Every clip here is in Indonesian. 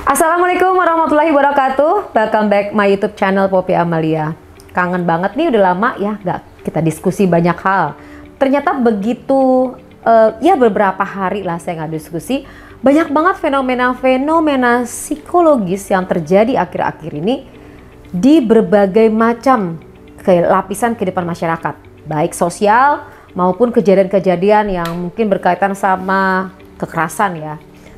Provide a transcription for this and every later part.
Assalamualaikum warahmatullahi wabarakatuh. Welcome back my YouTube channel Poppy Amalia. Kangen banget nih, udah lama ya gak kita diskusi banyak hal. Ternyata begitu beberapa hari lah saya nggak diskusi. Banyak banget fenomena-fenomena psikologis yang terjadi akhir-akhir ini di berbagai macam lapisan kehidupan masyarakat, baik sosial maupun kejadian-kejadian yang mungkin berkaitan sama kekerasan ya,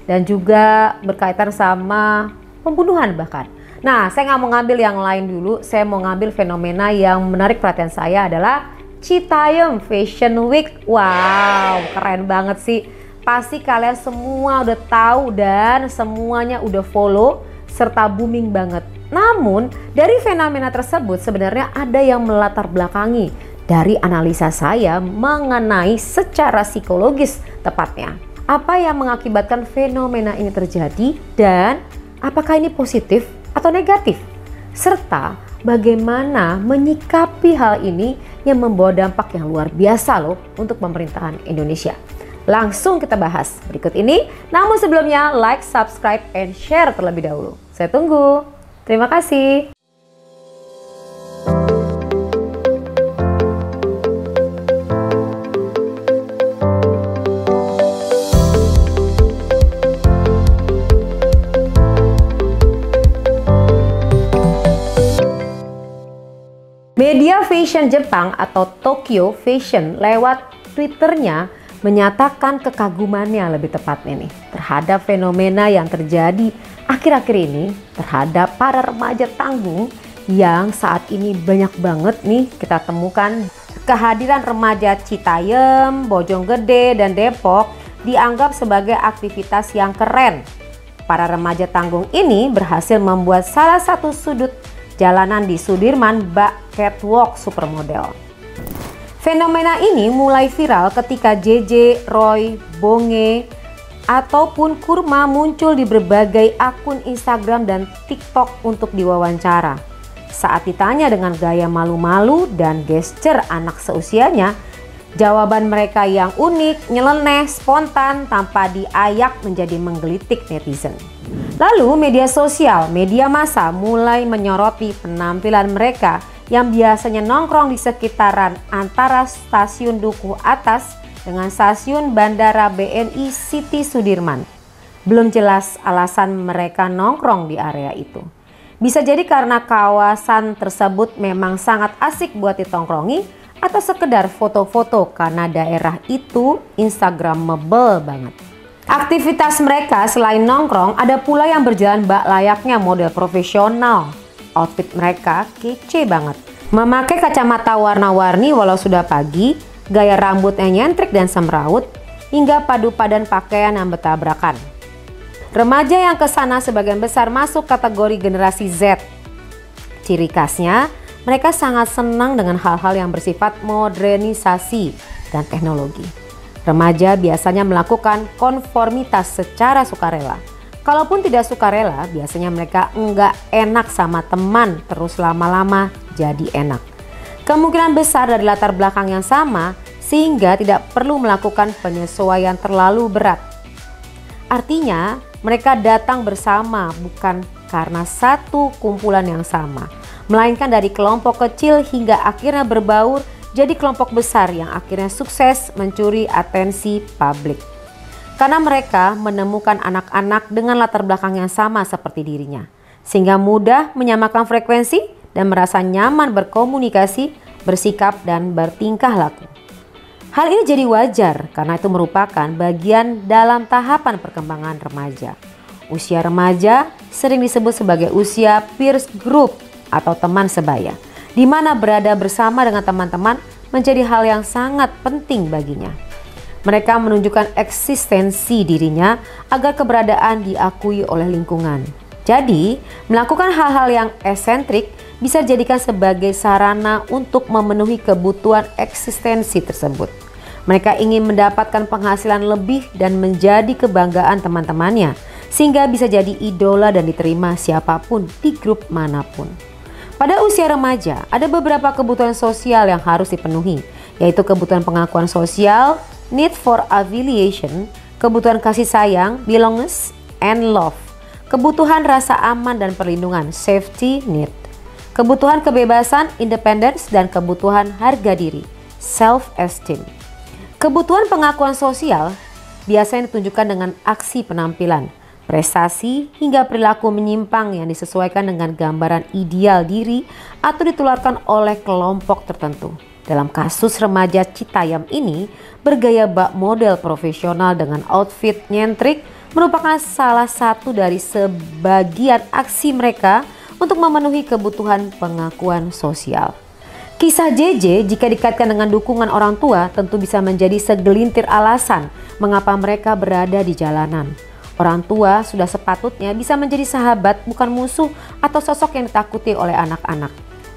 dan juga berkaitan sama pembunuhan bahkan. Nah, saya nggak mau ngambil yang lain dulu, saya mau ngambil fenomena yang menarik perhatian saya adalah Citayam Fashion Week. Wow, keren banget sih. Pasti kalian semua udah tahu dan semuanya udah follow serta booming banget. Namun, dari fenomena tersebut sebenarnya ada yang melatar belakangi dari analisa saya mengenai secara psikologis tepatnya. Apa yang mengakibatkan fenomena ini terjadi dan apakah ini positif atau negatif? Serta bagaimana menyikapi hal ini yang membawa dampak yang luar biasa loh untuk pemerintahan Indonesia. Langsung kita bahas berikut ini. Namun sebelumnya like, subscribe, and share terlebih dahulu. Saya tunggu. Terima kasih. Media fashion Jepang atau Tokyo Fashion lewat Twitternya menyatakan kekagumannya lebih tepatnya nih terhadap fenomena yang terjadi akhir-akhir ini terhadap para remaja tanggung yang saat ini banyak banget nih kita temukan. Kehadiran remaja Citayam, Bojonggede, dan Depok dianggap sebagai aktivitas yang keren. Para remaja tanggung ini berhasil membuat salah satu sudut jalanan di Sudirman bak catwalk supermodel. Fenomena ini mulai viral ketika JJ, Roy, Bonge, ataupun Kurma muncul di berbagai akun Instagram dan TikTok untuk diwawancara. Saat ditanya dengan gaya malu-malu dan gesture anak seusianya, jawaban mereka yang unik, nyeleneh, spontan, tanpa diayak menjadi menggelitik netizen. Lalu media sosial, media massa mulai menyoroti penampilan mereka yang biasanya nongkrong di sekitaran antara stasiun Dukuh Atas dengan stasiun Bandara BNI City Sudirman. Belum jelas alasan mereka nongkrong di area itu. Bisa jadi karena kawasan tersebut memang sangat asik buat ditongkrongi atau sekedar foto-foto karena daerah itu instagramable banget. Aktivitas mereka selain nongkrong ada pula yang berjalan bak layaknya model profesional. Outfit mereka kece banget. Memakai kacamata warna-warni walau sudah pagi, gaya rambutnya nyentrik dan semrawut, hingga padu padan pakaian yang bertabrakan. Remaja yang kesana sebagian besar masuk kategori generasi Z. Ciri khasnya, mereka sangat senang dengan hal-hal yang bersifat modernisasi dan teknologi. Remaja biasanya melakukan konformitas secara sukarela. Kalaupun tidak sukarela, biasanya mereka enggak enak sama teman, terus lama-lama jadi enak. Kemungkinan besar dari latar belakang yang sama, sehingga tidak perlu melakukan penyesuaian terlalu berat. Artinya, mereka datang bersama bukan karena satu kumpulan yang sama, melainkan dari kelompok kecil hingga akhirnya berbaur jadi kelompok besar yang akhirnya sukses mencuri atensi publik. Karena mereka menemukan anak-anak dengan latar belakang yang sama seperti dirinya, sehingga mudah menyamakan frekuensi dan merasa nyaman berkomunikasi, bersikap, dan bertingkah laku. Hal ini jadi wajar karena itu merupakan bagian dalam tahapan perkembangan remaja. Usia remaja sering disebut sebagai usia peer group atau teman sebaya, di mana berada bersama dengan teman-teman menjadi hal yang sangat penting baginya. Mereka menunjukkan eksistensi dirinya agar keberadaan diakui oleh lingkungan. Jadi, melakukan hal-hal yang eksentrik bisa dijadikan sebagai sarana untuk memenuhi kebutuhan eksistensi tersebut. Mereka ingin mendapatkan penghasilan lebih dan menjadi kebanggaan teman-temannya, sehingga bisa jadi idola dan diterima siapapun di grup manapun. Pada usia remaja, ada beberapa kebutuhan sosial yang harus dipenuhi, yaitu kebutuhan pengakuan sosial, need for affiliation, kebutuhan kasih sayang, belongingness, and love. kebutuhan rasa aman dan perlindungan, safety need, kebutuhan kebebasan, independence, dan kebutuhan harga diri, self-esteem. Kebutuhan pengakuan sosial biasanya ditunjukkan dengan aksi penampilan, prestasi, hingga perilaku menyimpang yang disesuaikan dengan gambaran ideal diri atau ditularkan oleh kelompok tertentu. Dalam kasus remaja Citayam ini, bergaya bak model profesional dengan outfit nyentrik merupakan salah satu dari sebagian aksi mereka untuk memenuhi kebutuhan pengakuan sosial. Kisah JJ jika dikaitkan dengan dukungan orang tua tentu bisa menjadi segelintir alasan mengapa mereka berada di jalanan. Orang tua sudah sepatutnya bisa menjadi sahabat, bukan musuh atau sosok yang ditakuti oleh anak-anak.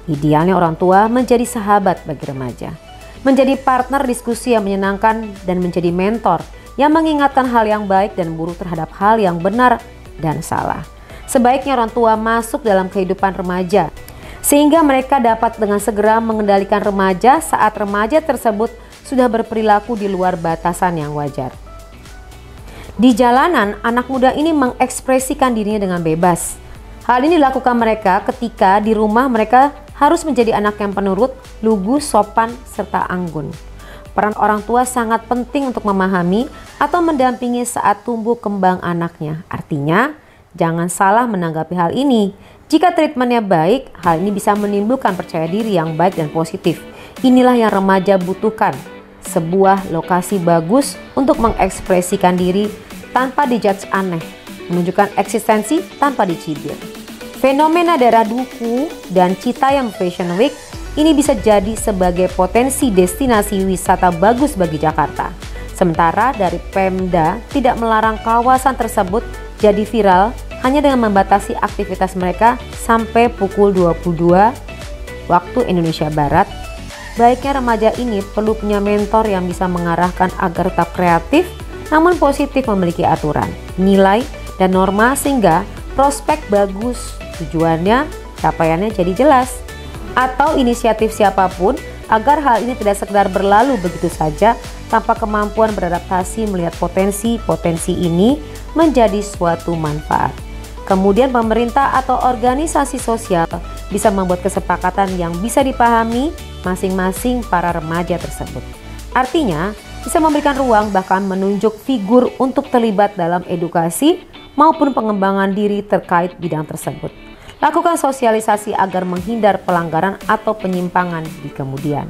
Idealnya orang tua menjadi sahabat bagi remaja, menjadi partner diskusi yang menyenangkan, dan menjadi mentor yang mengingatkan hal yang baik dan buruk terhadap hal yang benar dan salah. Sebaiknya orang tua masuk dalam kehidupan remaja, sehingga mereka dapat dengan segera mengendalikan remaja saat remaja tersebut sudah berperilaku di luar batasan yang wajar. Di jalanan, anak muda ini mengekspresikan dirinya dengan bebas. Hal ini dilakukan mereka ketika di rumah mereka harus menjadi anak yang penurut, lugu, sopan, serta anggun. Peran orang tua sangat penting untuk memahami atau mendampingi saat tumbuh kembang anaknya. Artinya, jangan salah menanggapi hal ini. Jika treatmentnya baik, hal ini bisa menimbulkan percaya diri yang baik dan positif. Inilah yang remaja butuhkan. Sebuah lokasi bagus untuk mengekspresikan diri tanpa dijudge aneh, menunjukkan eksistensi tanpa dicibir. Fenomena daerah Duku dan Citayam Fashion Week ini bisa jadi sebagai potensi destinasi wisata bagus bagi Jakarta. Sementara dari Pemda tidak melarang kawasan tersebut jadi viral hanya dengan membatasi aktivitas mereka sampai pukul 22 waktu Indonesia Barat. Baiknya remaja ini perlu punya mentor yang bisa mengarahkan agar tetap kreatif namun positif, memiliki aturan, nilai, dan norma sehingga prospek bagus, tujuannya, capaiannya jadi jelas. Atau inisiatif siapapun agar hal ini tidak sekedar berlalu begitu saja tanpa kemampuan beradaptasi melihat potensi-potensi ini menjadi suatu manfaat. Kemudian pemerintah atau organisasi sosial bisa membuat kesepakatan yang bisa dipahami masing-masing para remaja tersebut. Artinya, bisa memberikan ruang bahkan menunjuk figur untuk terlibat dalam edukasi maupun pengembangan diri terkait bidang tersebut. Lakukan sosialisasi agar menghindar pelanggaran atau penyimpangan di kemudian.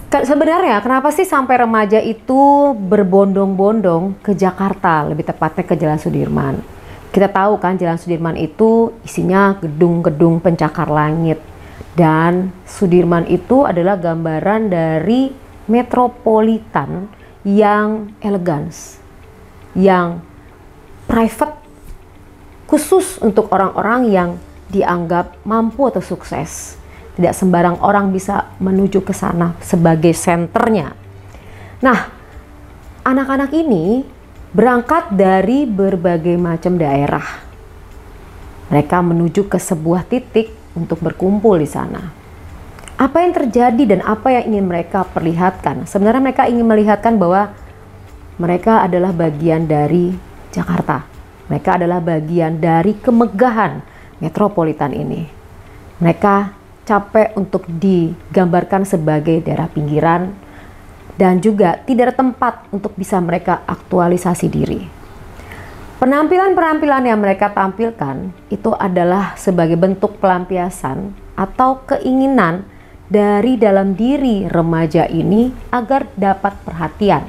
Sebenarnya kenapa sih sampai remaja itu berbondong-bondong ke Jakarta, lebih tepatnya ke Jalan Sudirman? Kita tahu kan Jalan Sudirman itu isinya gedung-gedung pencakar langit. Dan Sudirman itu adalah gambaran dari metropolitan yang elegans, yang private, khusus untuk orang-orang yang dianggap mampu atau sukses. Tidak sembarang orang bisa menuju ke sana sebagai senternya. Nah, anak-anak ini berangkat dari berbagai macam daerah. Mereka menuju ke sebuah titik untuk berkumpul di sana. Apa yang terjadi dan apa yang ingin mereka perlihatkan? Sebenarnya mereka ingin melihatkan bahwa mereka adalah bagian dari Jakarta. Mereka adalah bagian dari kemegahan metropolitan ini. Mereka capek untuk digambarkan sebagai daerah pinggiran dan juga tidak ada tempat untuk bisa mereka aktualisasi diri. Penampilan-penampilan yang mereka tampilkan itu adalah sebagai bentuk pelampiasan atau keinginan dari dalam diri remaja ini agar dapat perhatian.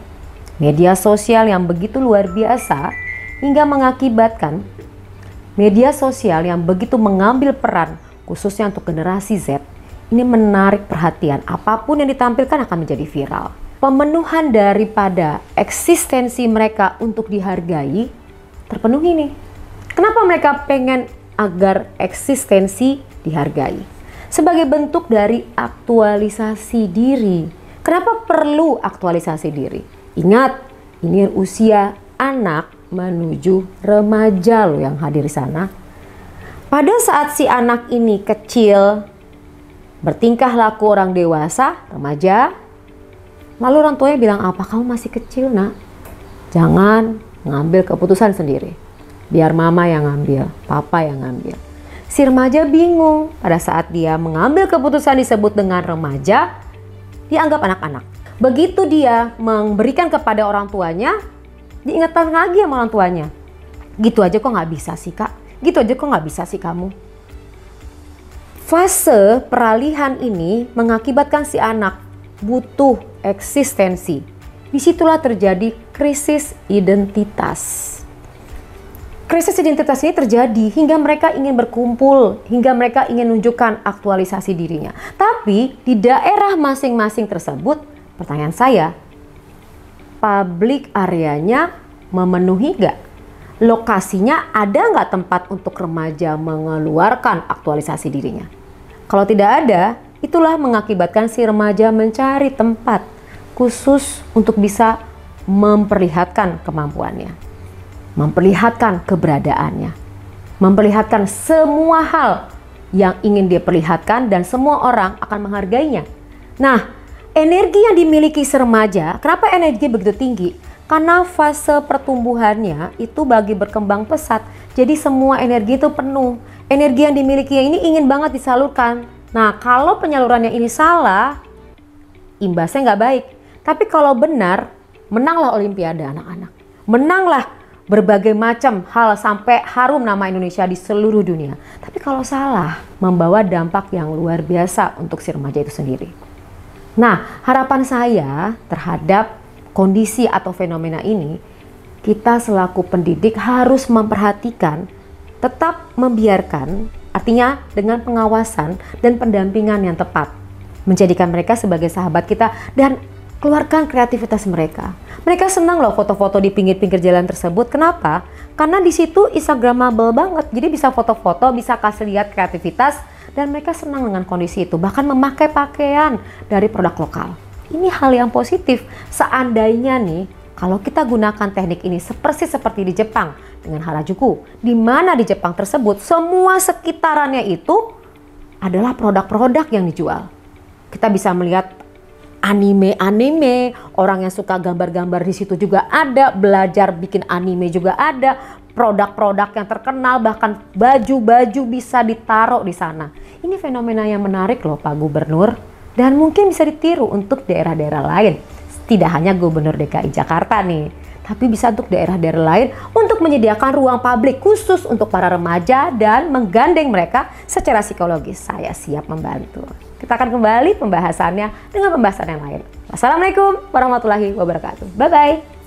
Media sosial yang begitu luar biasa hingga mengakibatkan media sosial yang begitu mengambil peran khususnya untuk generasi Z ini menarik perhatian. Apapun yang ditampilkan akan menjadi viral. Pemenuhan daripada eksistensi mereka untuk dihargai terpenuhi nih. Kenapa mereka pengen agar eksistensi dihargai? Sebagai bentuk dari aktualisasi diri. Kenapa perlu aktualisasi diri? Ingat, ini usia anak menuju remaja loh yang hadir di sana. Pada saat si anak ini kecil, bertingkah laku orang dewasa, remaja, lalu orang tuanya bilang apa? Kamu masih kecil nak, jangan ngambil keputusan sendiri. biar mama yang ngambil, papa yang ngambil. Si remaja bingung pada saat dia mengambil keputusan disebut dengan remaja, dianggap anak-anak. Begitu dia memberikan kepada orang tuanya, diingatkan lagi sama orang tuanya. Gitu aja kok nggak bisa sih kak, gitu aja kok nggak bisa sih kamu. Fase peralihan ini mengakibatkan si anak butuh eksistensi. Disitulah terjadi krisis identitas. Krisis identitas ini terjadi hingga mereka ingin berkumpul, hingga mereka ingin menunjukkan aktualisasi dirinya. Tapi di daerah masing-masing tersebut, pertanyaan saya, public areanya memenuhi nggak? Lokasinya ada nggak tempat untuk remaja mengeluarkan aktualisasi dirinya? Kalau tidak ada, itulah mengakibatkan si remaja mencari tempat khusus untuk bisa memperlihatkan kemampuannya, memperlihatkan keberadaannya, memperlihatkan semua hal yang ingin dia perlihatkan dan semua orang akan menghargainya. Nah, energi yang dimiliki si remaja, kenapa energi begitu tinggi? Karena fase pertumbuhannya itu bagi berkembang pesat, jadi semua energi itu penuh. Energi yang dimilikinya ini ingin banget disalurkan. Nah, kalau penyalurannya ini salah, imbasnya nggak baik. Tapi kalau benar, menanglah Olimpiade anak-anak. Menanglah berbagai macam hal sampai harum nama Indonesia di seluruh dunia. Tapi kalau salah, membawa dampak yang luar biasa untuk si remaja itu sendiri. Nah, harapan saya terhadap kondisi atau fenomena ini, kita selaku pendidik harus memperhatikan, tetap membiarkan, artinya dengan pengawasan dan pendampingan yang tepat. Menjadikan mereka sebagai sahabat kita dan keluarkan kreativitas mereka. Mereka senang loh foto-foto di pinggir-pinggir jalan tersebut. Kenapa? Karena di situ instagramable banget. Jadi bisa foto-foto, bisa kasih lihat kreativitas, dan mereka senang dengan kondisi itu. Bahkan memakai pakaian dari produk lokal. Ini hal yang positif. Seandainya nih, kalau kita gunakan teknik ini persis seperti di Jepang dengan Harajuku, di mana di Jepang tersebut semua sekitarannya itu adalah produk-produk yang dijual. Kita bisa melihat anime, orang yang suka gambar-gambar di situ juga ada, belajar bikin anime juga ada, produk-produk yang terkenal, bahkan baju-baju bisa ditaruh di sana. Ini fenomena yang menarik loh Pak Gubernur, dan mungkin bisa ditiru untuk daerah-daerah lain. Tidak hanya Gubernur DKI Jakarta nih, tapi bisa untuk daerah-daerah lain untuk menyediakan ruang publik khusus untuk para remaja dan menggandeng mereka secara psikologis. Saya siap membantu. Kita akan kembali pembahasannya dengan pembahasan yang lain. Wassalamualaikum warahmatullahi wabarakatuh. Bye-bye.